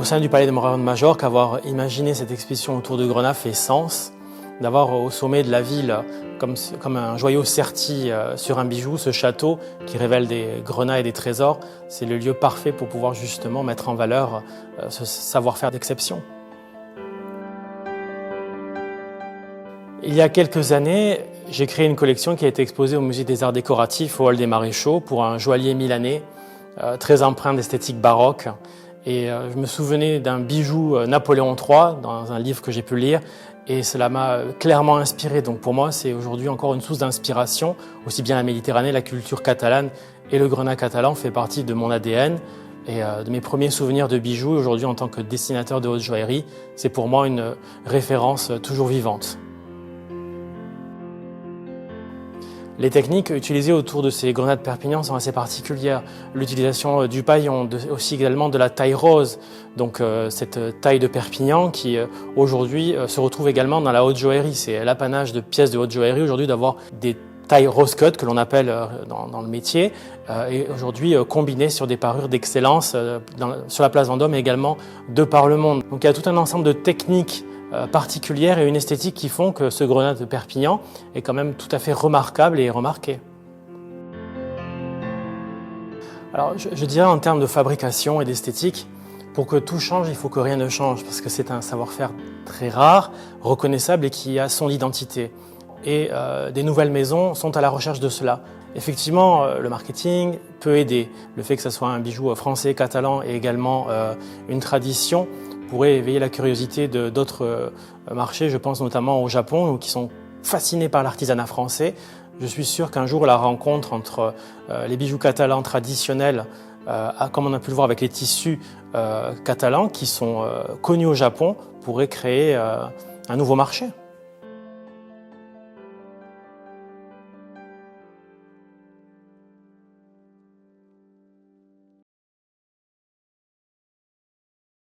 sein du Palais des Moraves de Majorque, avoir imaginé cette exposition autour de grenats fait sens. D'avoir au sommet de la ville, comme un joyau serti sur un bijou, ce château qui révèle des grenats et des trésors, c'est le lieu parfait pour pouvoir justement mettre en valeur ce savoir-faire d'exception. Il y a quelques années, j'ai créé une collection qui a été exposée au Musée des Arts Décoratifs au Hall des Maréchaux pour un joaillier milanais très empreint d'esthétique baroque. Et je me souvenais d'un bijou Napoléon III dans un livre que j'ai pu lire et cela m'a clairement inspiré. Donc pour moi, c'est aujourd'hui encore une source d'inspiration. Aussi bien la Méditerranée, la culture catalane et le grenat catalan fait partie de mon ADN et de mes premiers souvenirs de bijoux. Aujourd'hui, en tant que dessinateur de haute joaillerie, c'est pour moi une référence toujours vivante. Les techniques utilisées autour de ces grenats de Perpignan sont assez particulières. L'utilisation du paillon, aussi également de la taille rose, donc cette taille de Perpignan qui aujourd'hui se retrouve également dans la haute joaillerie. C'est l'apanage de pièces de haute joaillerie aujourd'hui d'avoir des tailles rose cut que l'on appelle dans le métier et aujourd'hui combinées sur des parures d'excellence sur la place Vendôme et également de par le monde. Donc il y a tout un ensemble de techniques particulières et une esthétique qui font que ce grenat de Perpignan est quand même tout à fait remarquable et remarqué. Alors je dirais en termes de fabrication et d'esthétique, pour que tout change, il faut que rien ne change parce que c'est un savoir-faire très rare, reconnaissable et qui a son identité. Et des nouvelles maisons sont à la recherche de cela. Effectivement, le marketing peut aider. Le fait que ce soit un bijou français, catalan et également une tradition pourrait éveiller la curiosité d'autres marchés, je pense notamment au Japon, qui sont fascinés par l'artisanat français. Je suis sûr qu'un jour, la rencontre entre les bijoux catalans traditionnels, comme on a pu le voir avec les tissus catalans qui sont connus au Japon, pourrait créer un nouveau marché.